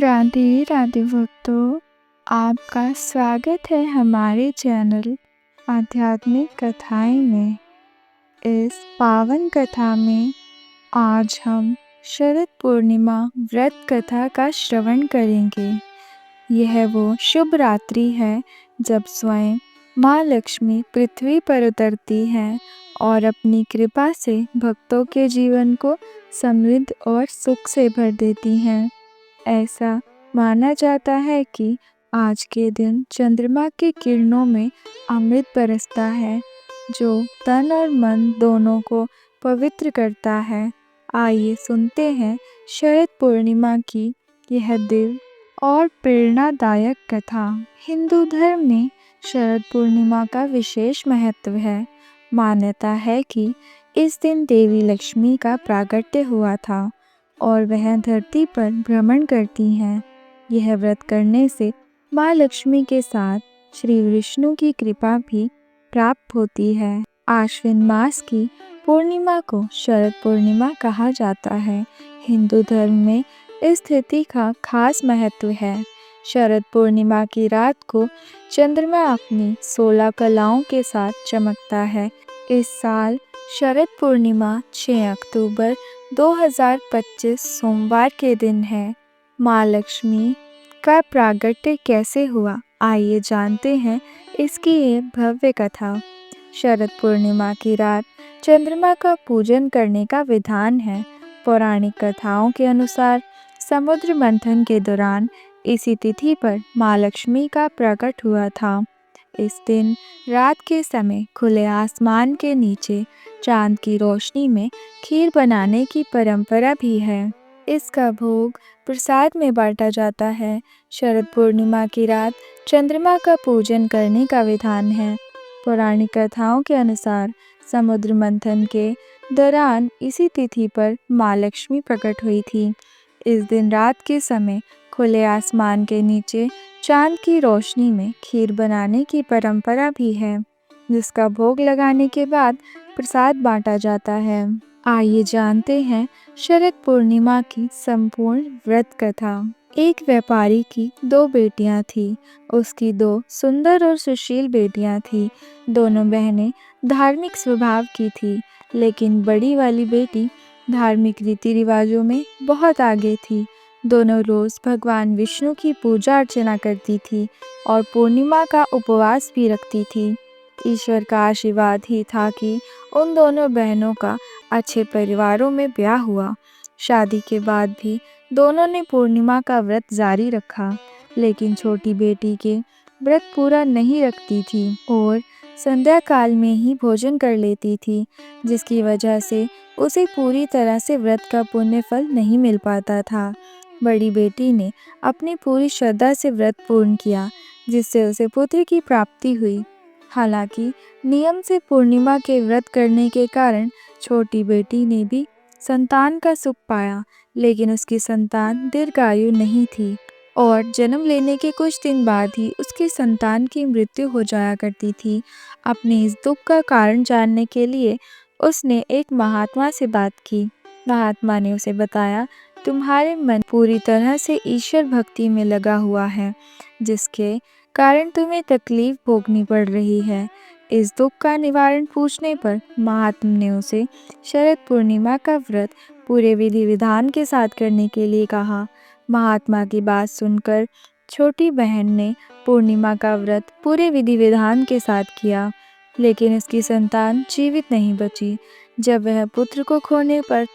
राधे राधे भक्तों, आपका स्वागत है हमारे चैनल आध्यात्मिक कथाएं में। इस पावन कथा में आज हम शरद पूर्णिमा व्रत कथा का श्रवण करेंगे। यह वो शुभ रात्रि है जब स्वयं माँ लक्ष्मी पृथ्वी पर उतरती हैं और अपनी कृपा से भक्तों के जीवन को समृद्ध और सुख से भर देती हैं। ऐसा माना जाता है कि आज के दिन चंद्रमा की किरणों में अमृत बरसता है, जो तन और मन दोनों को पवित्र करता है। आइए सुनते हैं शरद पूर्णिमा की यह दिव्य और प्रेरणादायक कथा। हिंदू धर्म में शरद पूर्णिमा का विशेष महत्व है। मान्यता है कि इस दिन देवी लक्ष्मी का प्रागट्य हुआ था और वह धरती पर भ्रमण करती हैं। यह व्रत करने से माँ लक्ष्मी के साथ श्री विष्णु की कृपा भी प्राप्त होती है। आश्विन मास की पूर्णिमा को शरद पूर्णिमा कहा जाता है। हिंदू धर्म में इस तिथि का खास महत्व है। शरद पूर्णिमा की रात को चंद्रमा अपनी 16 कलाओं के साथ चमकता है। इस साल शरद पूर्णिमा 6 अक्टूबर 2025 सोमवार के दिन है। माँ लक्ष्मी का प्रागट्य कैसे हुआ, आइए जानते हैं इसकी ये भव्य कथा। शरद पूर्णिमा की रात चंद्रमा का पूजन करने का विधान है। पौराणिक कथाओं के अनुसार समुद्र मंथन के दौरान इसी तिथि पर माँ लक्ष्मी का प्रकट हुआ था। इस दिन रात के समय खुले आसमान के नीचे चांद की रोशनी में खीर बनाने की परंपरा भी है। इसका भोग प्रसाद में बांटा जाता है। शरद पूर्णिमा की रात चंद्रमा का पूजन करने का विधान है। पौराणिक कथाओं के अनुसार समुद्र मंथन के दौरान इसी तिथि पर माँ लक्ष्मी प्रकट हुई थी। इस दिन रात के समय खुले आसमान के नीचे चांद की रोशनी में खीर बनाने की परंपरा भी है, जिसका भोग लगाने के बाद प्रसाद बांटा जाता है। आइए जानते हैं शरद पूर्णिमा की संपूर्ण व्रत कथा। एक व्यापारी की 2 बेटियां थीं। उसकी 2 सुंदर और सुशील बेटियां थीं। दोनों बहनें धार्मिक स्वभाव की थीं, लेकिन बड़ी वाली बेटी धार्मिक रीति रिवाजों में बहुत आगे थी। दोनों रोज भगवान विष्णु की पूजा अर्चना करती थी और पूर्णिमा का उपवास भी रखती थी। ईश्वर का आशीर्वाद ही था कि उन दोनों बहनों का अच्छे परिवारों में ब्याह हुआ। शादी के बाद भी दोनों ने पूर्णिमा का व्रत जारी रखा, लेकिन छोटी बेटी के व्रत पूरा नहीं रखती थी और संध्या काल में ही भोजन कर लेती थी, जिसकी वजह से उसे पूरी तरह से व्रत का पुण्य फल नहीं मिल पाता था। बड़ी बेटी ने अपनी पूरी श्रद्धा से व्रत पूर्ण किया, जिससे उसे पुत्र की प्राप्ति हुई। हालांकि नियम से पूर्णिमा के व्रत करने के कारण छोटी बेटी ने भी संतान का सुख पाया, लेकिन उसकी संतान दीर्घायु नहीं थी और जन्म लेने के कुछ दिन बाद ही उसकी संतान की मृत्यु हो जाया करती थी। अपने इस दुख का कारण जानने के लिए उसने एक महात्मा से बात की। महात्मा ने उसे बताया, तुम्हारे मन पूरी तरह से ईश्वर भक्ति में लगा हुआ है, जिसके कारण तुम्हें तकलीफ भोगनी पड़ रही है। इस दुख का निवारण पूछने पर महात्मा ने उसे शरद पूर्णिमा का व्रत पूरे विधि विधान के साथ करने के लिए कहा। महात्मा की बात सुनकर छोटी बहन ने पूर्णिमा का व्रत पूरे विधि विधान के साथ किया, लेकिन उसकी संतान जीवित नहीं बची। जब वह पुत्र को खोने पर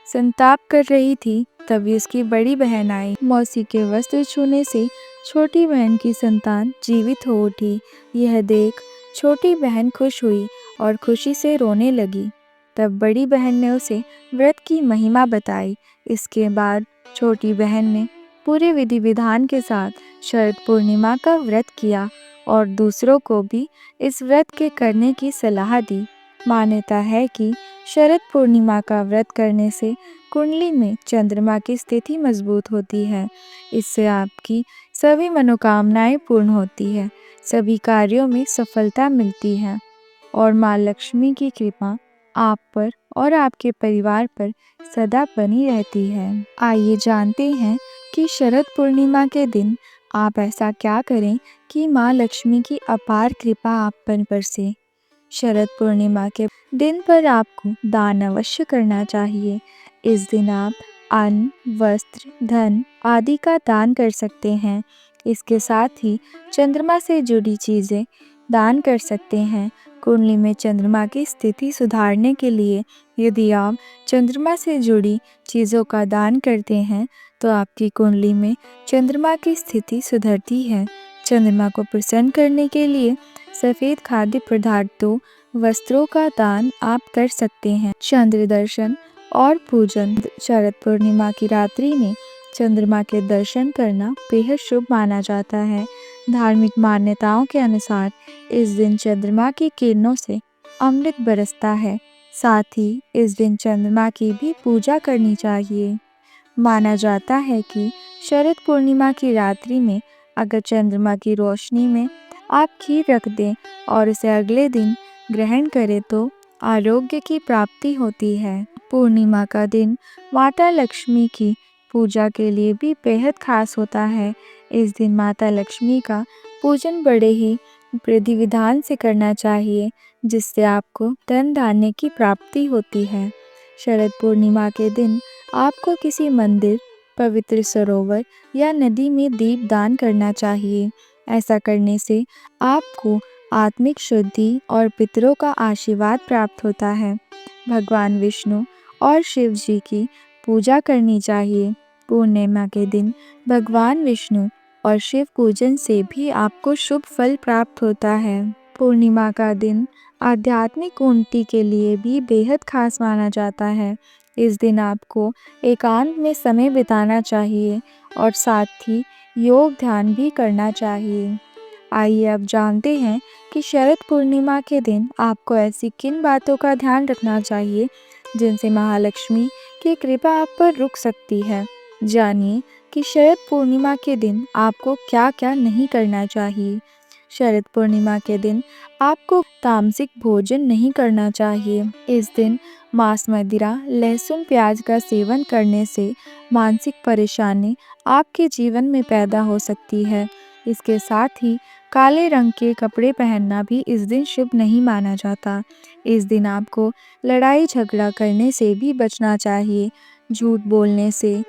संताप कर रही थी, तभी उसकी बड़ी बहन आई। मौसी के वस्त्र छूने से छोटी बहन की संतान जीवित हो उठी। यह देख छोटी बहन खुश हुई और खुशी से रोने लगी। तब बड़ी बहन ने उसे व्रत की महिमा बताई। इसके बाद छोटी बहन ने पूरे विधि विधान के साथ शरद पूर्णिमा का व्रत किया और दूसरों को भी इस व्रत के करने की सलाह दी। मान्यता है कि शरद पूर्णिमा का व्रत करने से कुंडली में चंद्रमा की स्थिति मजबूत होती है। इससे आपकी सभी मनोकामनाएं पूर्ण होती है, सभी कार्यों में सफलता मिलती है और माँ लक्ष्मी की कृपा आप पर और आपके परिवार पर सदा बनी रहती है। आइए जानते हैं कि शरद पूर्णिमा के दिन आप ऐसा क्या करें कि माँ लक्ष्मी की अपार कृपा आप पर बरसे। शरद पूर्णिमा के दिन पर आपको दान अवश्य करना चाहिए। इस दिन आप अन्न, वस्त्र, धन आदि का दान कर सकते हैं। इसके साथ ही चंद्रमा से जुड़ी चीज़ें दान कर सकते हैं। कुंडली में चंद्रमा की स्थिति सुधारने के लिए यदि आप चंद्रमा से जुड़ी चीज़ों का दान करते हैं तो आपकी कुंडली में चंद्रमा की स्थिति सुधरती है। चंद्रमा को प्रसन्न करने के लिए सफ़ेद खाद्य पदार्थों, वस्त्रों का दान आप कर सकते हैं। चंद्र दर्शन और पूजन। शरद पूर्णिमा की रात्रि में चंद्रमा के दर्शन करना बेहद शुभ माना जाता है। धार्मिक मान्यताओं के अनुसार इस दिन चंद्रमा की किरणों से अमृत बरसता है। साथ ही इस दिन चंद्रमा की भी पूजा करनी चाहिए। माना जाता है कि शरद पूर्णिमा की रात्रि में अगर चंद्रमा की रोशनी में आप खीर रख दें और उसे अगले दिन ग्रहण करें तो आरोग्य की प्राप्ति होती है। पूर्णिमा का दिन माता लक्ष्मी की पूजा के लिए भी बेहद खास होता है। इस दिन माता लक्ष्मी का पूजन बड़े ही विधि विधान से करना चाहिए, जिससे आपको धन धान्य की प्राप्ति होती है। शरद पूर्णिमा के दिन आपको किसी मंदिर, पवित्र सरोवर या नदी में दीप दान करना चाहिए। ऐसा करने से आपको आत्मिक शुद्धि और पितरों का आशीर्वाद प्राप्त होता है। भगवान विष्णु और शिव जी की पूजा करनी चाहिए। पूर्णिमा के दिन भगवान विष्णु और शिव पूजन से भी आपको शुभ फल प्राप्त होता है। पूर्णिमा का दिन आध्यात्मिक उन्नति के लिए भी बेहद खास माना जाता है। इस दिन आपको एकांत में समय बिताना चाहिए और साथ ही योग ध्यान भी करना चाहिए। आइए अब जानते हैं कि शरद पूर्णिमा के दिन आपको ऐसी किन बातों का ध्यान रखना चाहिए जिनसे महालक्ष्मी की कृपा आप पर रुक सकती है। जानिए कि शरद पूर्णिमा के दिन आपको क्या क्या नहीं करना चाहिए। शरद पूर्णिमा के दिन आपको तामसिक भोजन नहीं करना चाहिए। इस दिन मांस, मदिरा, लहसुन, प्याज का सेवन करने से मानसिक परेशानी आपके जीवन में पैदा हो सकती है। इसके साथ ही काले रंग के कपड़े पहनना भी इस दिन शुभ नहीं माना जाता। इस दिन आपको लड़ाई झगड़ा करने से भी बचना चाहिए। झूठ बोलने से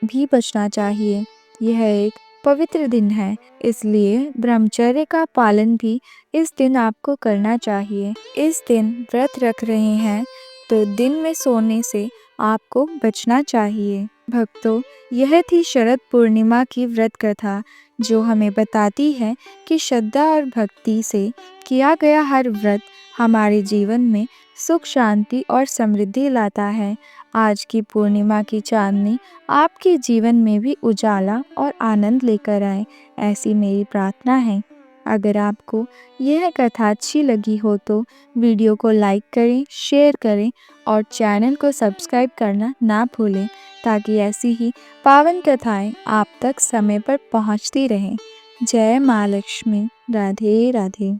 भी बचना चाहिए। यह एक पवित्र दिन है, इसलिए ब्रह्मचर्य का पालन भी इस दिन आपको करना चाहिए। इस दिन व्रत रख रहे हैं तो दिन में सोने से आपको बचना चाहिए। भक्तों, यह थी शरद पूर्णिमा की व्रत कथा, जो हमें बताती है कि श्रद्धा और भक्ति से किया गया हर व्रत हमारे जीवन में सुख, शांति और समृद्धि लाता है। आज की पूर्णिमा की चांदनी आपके जीवन में भी उजाला और आनंद लेकर आए, ऐसी मेरी प्रार्थना है। अगर आपको यह कथा अच्छी लगी हो तो वीडियो को लाइक करें, शेयर करें और चैनल को सब्सक्राइब करना ना भूलें, ताकि ऐसी ही पावन कथाएं आप तक समय पर पहुंचती रहें। जय माँ लक्ष्मी। राधे राधे।